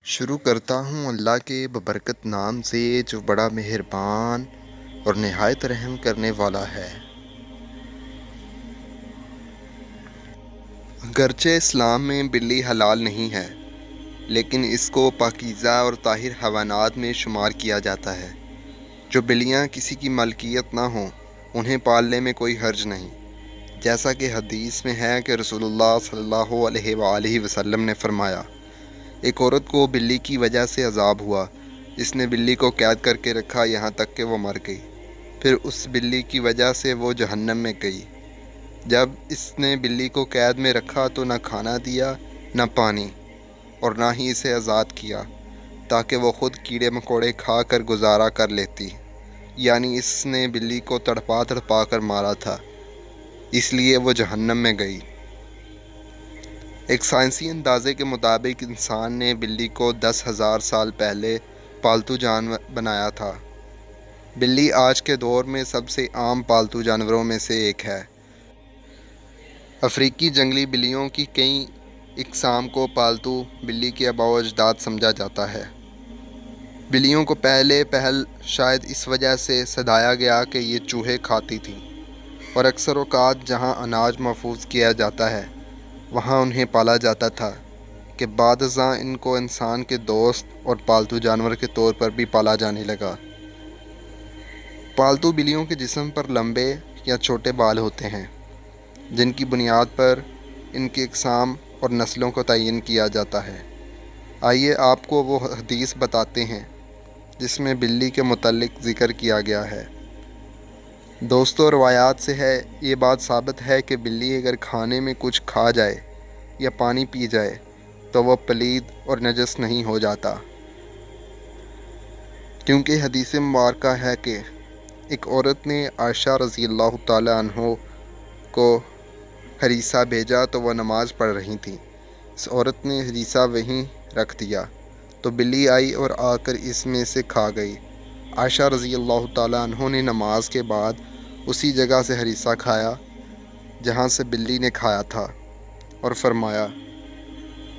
شروع کرتا ہوں اللہ کے ببرکت نام سے جو بڑا مہربان اور نہایت رحم کرنے والا ہے۔ گرچہ اسلام میں بلی حلال نہیں ہے، لیکن اس کو پاکیزہ اور طاہر حیوانات میں شمار کیا جاتا ہے۔ جو بلیاں کسی کی ملکیت نہ ہوں انہیں پالنے میں کوئی حرج نہیں، جیسا کہ حدیث میں ہے کہ رسول اللہ صلی اللہ علیہ وآلہ وسلم نے فرمایا، ایک عورت کو بلی کی وجہ سے عذاب ہوا، اس نے بلی کو قید کر کے رکھا یہاں تک کہ وہ مر گئی، پھر اس بلی کی وجہ سے وہ جہنم میں گئی۔ جب اس نے بلی کو قید میں رکھا تو نہ کھانا دیا نہ پانی، اور نہ ہی اسے آزاد کیا تاکہ وہ خود کیڑے مکوڑے کھا کر گزارا کر لیتی، یعنی اس نے بلی کو تڑپا تڑپا کر مارا تھا، اس لیے وہ جہنم میں گئی۔ ایک سائنسی اندازے کے مطابق انسان نے بلی کو 10,000 سال پہلے پالتو جانور بنایا تھا۔ بلی آج کے دور میں سب سے عام پالتو جانوروں میں سے ایک ہے۔ افریقی جنگلی بلیوں کی کئی اقسام کو پالتو بلی کے آباء و اجداد سمجھا جاتا ہے۔ بلیوں کو پہل شاید اس وجہ سے سدایا گیا کہ یہ چوہے کھاتی تھیں، اور اکثر اوقات جہاں اناج محفوظ کیا جاتا ہے وہاں انہیں پالا جاتا تھا کہ بعد ازاں ان کو انسان کے دوست اور پالتو جانور کے طور پر بھی پالا جانے لگا۔ پالتو بلیوں کے جسم پر لمبے یا چھوٹے بال ہوتے ہیں، جن کی بنیاد پر ان کی اقسام اور نسلوں کو تعین کیا جاتا ہے۔ آئیے آپ کو وہ حدیث بتاتے ہیں جس میں بلی کے متعلق ذکر کیا گیا ہے۔ دوستوں، روایات سے یہ بات ثابت ہے کہ بلی اگر کھانے میں کچھ کھا جائے یا پانی پی جائے تو وہ پلید اور نجس نہیں ہو جاتا، کیونکہ حدیث مبارکہ ہے کہ ایک عورت نے عائشہ رضی اللہ تعالی عنہ کو ہریسہ بھیجا تو وہ نماز پڑھ رہی تھیں۔ اس عورت نے ہریسہ وہیں رکھ دیا تو بلی آئی اور آ کر اس میں سے کھا گئی۔ عائشہ رضی اللہ تعالی عنہ نے نماز کے بعد اسی جگہ سے ہریسہ کھایا جہاں سے بلی نے کھایا تھا، اور فرمایا،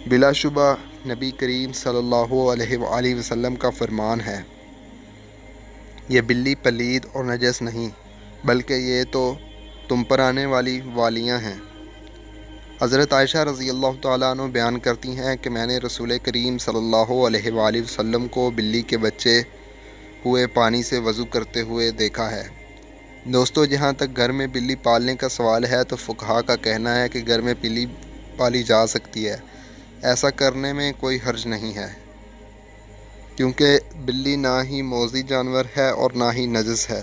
بلا شبہ نبی کریم صلی اللہ علیہ وآلہ وسلم کا فرمان ہے، یہ بلی پلید اور نجس نہیں بلکہ یہ تو تم پر آنے والی والیاں ہیں۔ حضرت عائشہ رضی اللہ تعالیٰ عنہ بیان کرتی ہیں کہ میں نے رسول کریم صلی اللہ علیہ وآلہ وسلم کو بلی کے بچے ہوئے پانی سے وضو کرتے ہوئے دیکھا ہے۔ دوستو، جہاں تک گھر میں بلی پالنے کا سوال ہے تو فقہا کا کہنا ہے کہ گھر میں بلی پالی جا سکتی ہے، ایسا کرنے میں کوئی حرج نہیں ہے، کیونکہ بلی نہ ہی موذی جانور ہے اور نہ ہی نجس ہے۔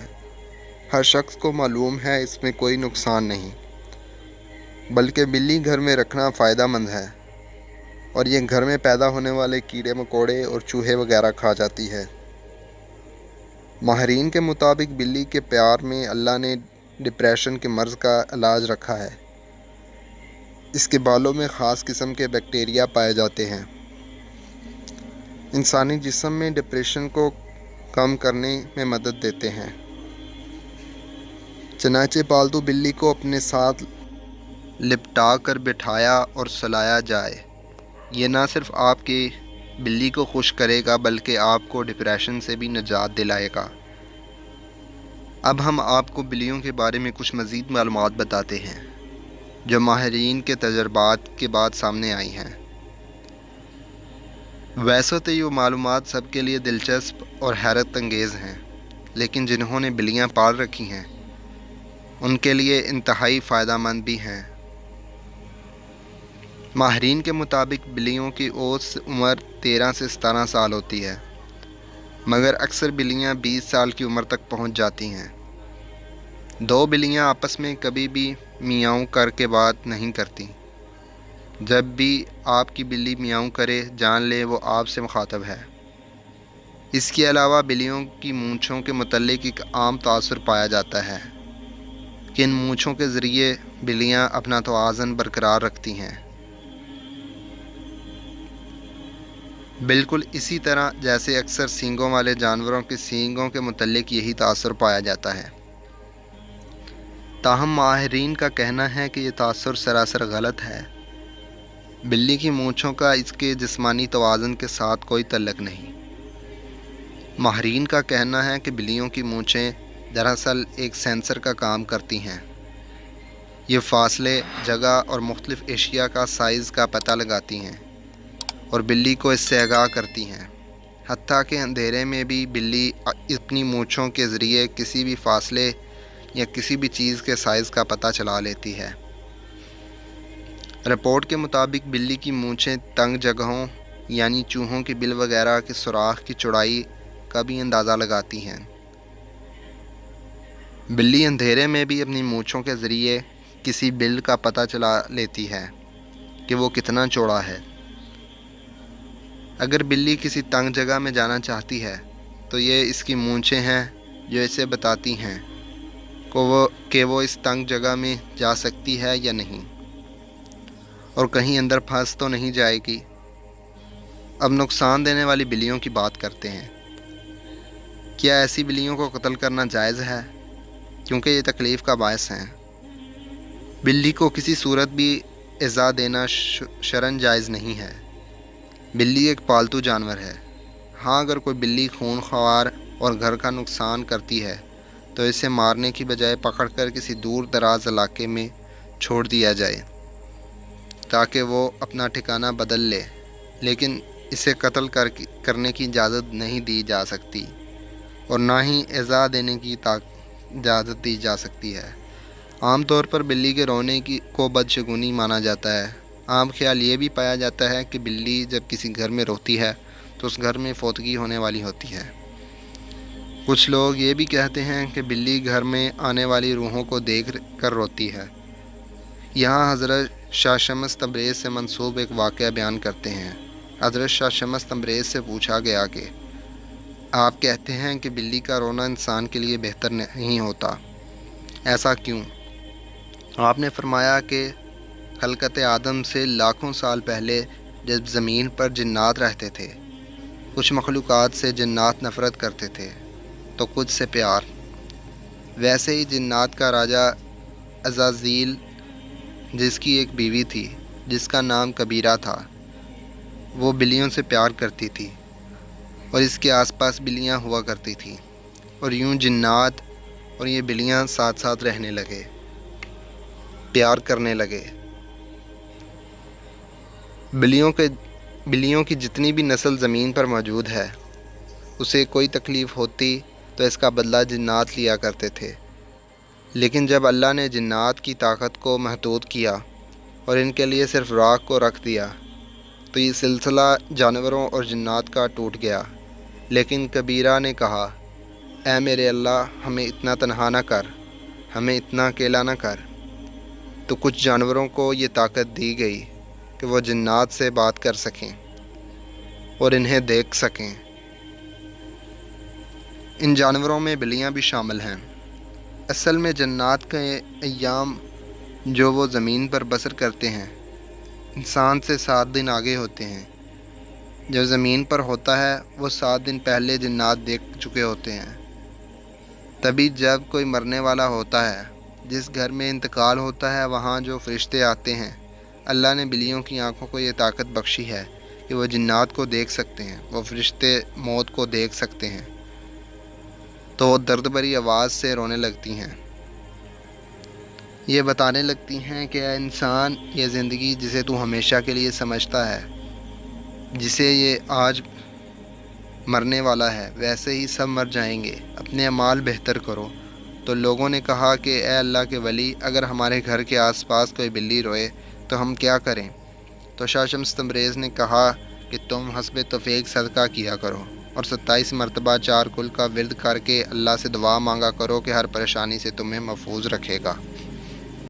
ہر شخص کو معلوم ہے اس میں کوئی نقصان نہیں، بلکہ بلی گھر میں رکھنا فائدہ مند ہے، اور یہ گھر میں پیدا ہونے والے کیڑے مکوڑے اور چوہے وغیرہ کھا جاتی ہے۔ ماہرین کے مطابق بلی کے پیار میں اللہ نے ڈپریشن کے مرض کا علاج رکھا ہے۔ اس کے بالوں میں خاص قسم کے بیکٹیریا پائے جاتے ہیں، انسانی جسم میں ڈپریشن کو کم کرنے میں مدد دیتے ہیں۔ چنانچہ پالتو بلی کو اپنے ساتھ لپٹا کر بٹھایا اور سلایا جائے، یہ نہ صرف آپ کی بلی کو خوش کرے گا بلکہ آپ کو ڈپریشن سے بھی نجات دلائے گا۔ اب ہم آپ کو بلیوں کے بارے میں کچھ مزید معلومات بتاتے ہیں جو ماہرین کے تجربات کے بعد سامنے آئی ہیں۔ ویسے تو یہ معلومات سب کے لیے دلچسپ اور حیرت انگیز ہیں، لیکن جنہوں نے بلیاں پال رکھی ہیں ان کے لیے انتہائی فائدہ مند بھی ہیں۔ ماہرین کے مطابق بلیوں کی اوسط عمر 13 سے 17 سال ہوتی ہے، مگر اکثر بلیاں 20 سال کی عمر تک پہنچ جاتی ہیں۔ دو بلیاں آپس میں کبھی بھی میاؤں کر کے بات نہیں کرتی۔ جب بھی آپ کی بلی میاؤں کرے جان لے وہ آپ سے مخاطب ہے۔ اس کے علاوہ بلیوں کی مونچھوں کے متعلق ایک عام تاثر پایا جاتا ہے کہ ان مونچھوں کے ذریعے بلیاں اپنا توازن برقرار رکھتی ہیں، بالکل اسی طرح جیسے اکثر سینگوں والے جانوروں کے سینگوں کے متعلق یہی تاثر پایا جاتا ہے۔ تاہم ماہرین کا کہنا ہے کہ یہ تاثر سراسر غلط ہے۔ بلی کی مونچھوں کا اس کے جسمانی توازن کے ساتھ کوئی تعلق نہیں۔ ماہرین کا کہنا ہے کہ بلیوں کی مونچھیں دراصل ایک سینسر کا کام کرتی ہیں۔ یہ فاصلے، جگہ اور مختلف اشیاء کا سائز کا پتہ لگاتی ہیں اور بلی کو اس سے آگاہ کرتی ہیں۔ حتیٰ کہ اندھیرے میں بھی بلی اپنی مونچھوں کے ذریعے کسی بھی فاصلے یا کسی بھی چیز کے سائز کا پتہ چلا لیتی ہے۔ رپورٹ کے مطابق بلی کی مونچھیں تنگ جگہوں یعنی چوہوں کے بل وغیرہ کے سوراخ کی چوڑائی کا بھی اندازہ لگاتی ہیں۔ بلی اندھیرے میں بھی اپنی مونچھوں کے ذریعے کسی بل کا پتہ چلا لیتی ہے کہ وہ کتنا چوڑا ہے۔ اگر بلی کسی تنگ جگہ میں جانا چاہتی ہے تو یہ اس کی مونچھیں ہیں جو اسے بتاتی ہیں کہ وہ اس تنگ جگہ میں جا سکتی ہے یا نہیں، اور کہیں اندر پھنس تو نہیں جائے گی۔ اب نقصان دینے والی بلیوں کی بات کرتے ہیں۔ کیا ایسی بلیوں کو قتل کرنا جائز ہے؟ کیونکہ یہ تکلیف کا باعث ہیں۔ بلی کو کسی صورت بھی ایذا دینا شرعاً جائز نہیں ہے۔ بلی ایک پالتو جانور ہے۔ ہاں، اگر کوئی بلی خون خوار اور گھر کا نقصان کرتی ہے تو اسے مارنے کی بجائے پکڑ کر کسی دور دراز علاقے میں چھوڑ دیا جائے تاکہ وہ اپنا ٹھکانہ بدل لے، لیکن اسے قتل کرنے کی اجازت نہیں دی جا سکتی اور نہ ہی ایذا دینے کی اجازت دی جا سکتی ہے۔ عام طور پر بلی کے رونے کو بدشگونی مانا جاتا ہے۔ عام خیال یہ بھی پایا جاتا ہے کہ بلی جب کسی گھر میں روتی ہے تو اس گھر میں فوتگی ہونے والی ہوتی ہے۔ کچھ لوگ یہ بھی کہتے ہیں کہ بلی گھر میں آنے والی روحوں کو دیکھ کر روتی ہے۔ یہاں حضرت شاہ شمس تبریز سے منسوب ایک واقعہ بیان کرتے ہیں۔ حضرت شاہ شمس تبریز سے پوچھا گیا کہ آپ کہتے ہیں کہ بلی کا رونا انسان کے لیے بہتر نہیں ہوتا، ایسا کیوں؟ آپ نے فرمایا کہ خلقت آدم سے لاکھوں سال پہلے جب زمین پر جنات رہتے تھے، کچھ مخلوقات سے جنات نفرت کرتے تھے تو کچھ سے پیار۔ ویسے ہی جنات کا راجہ عزازیل، جس کی ایک بیوی تھی جس کا نام کبیرہ تھا، وہ بلیوں سے پیار کرتی تھی اور اس کے آس پاس بلیاں ہوا کرتی تھیں، اور یوں جنات اور یہ بلیاں ساتھ ساتھ رہنے لگے، پیار کرنے لگے۔ بلیوں کی جتنی بھی نسل زمین پر موجود ہے، اسے کوئی تکلیف ہوتی تو اس کا بدلہ جنات لیا کرتے تھے، لیکن جب اللہ نے جنات کی طاقت کو محدود کیا اور ان کے لیے صرف راکھ کو رکھ دیا تو یہ سلسلہ جانوروں اور جنات کا ٹوٹ گیا۔ لیکن کبیرہ نے کہا، اے میرے اللہ، ہمیں اتنا تنہا نہ کر، ہمیں اتنا اکیلا نہ کر۔ تو کچھ جانوروں کو یہ طاقت دی گئی کہ وہ جنات سے بات کر سکیں اور انہیں دیکھ سکیں۔ ان جانوروں میں بلیاں بھی شامل ہیں۔ اصل میں جنات کے ایام جو وہ زمین پر بسر کرتے ہیں انسان سے 7 دن آگے ہوتے ہیں۔ جو زمین پر ہوتا ہے وہ 7 دن پہلے جنات دیکھ چکے ہوتے ہیں۔ تبھی جب کوئی مرنے والا ہوتا ہے، جس گھر میں انتقال ہوتا ہے، وہاں جو فرشتے آتے ہیں، اللہ نے بلیوں کی آنکھوں کو یہ طاقت بخشی ہے کہ وہ جنات کو دیکھ سکتے ہیں، وہ فرشتے موت کو دیکھ سکتے ہیں، تو وہ درد بھری آواز سے رونے لگتی ہیں۔ یہ بتانے لگتی ہیں کہ اے انسان، یہ زندگی جسے تو ہمیشہ کے لیے سمجھتا ہے، جسے یہ آج مرنے والا ہے، ویسے ہی سب مر جائیں گے، اپنے اعمال بہتر کرو۔ تو لوگوں نے کہا کہ اے اللہ کے ولی، اگر ہمارے گھر کے آس پاس کوئی بلی روئے تو ہم کیا کریں؟ تو شاہ شمس تبریز نے کہا کہ تم حسب توفیق صدقہ کیا کرو اور 27 مرتبہ 4 کل کا ورد کر کے اللہ سے دعا مانگا کرو کہ ہر پریشانی سے تمہیں محفوظ رکھے گا۔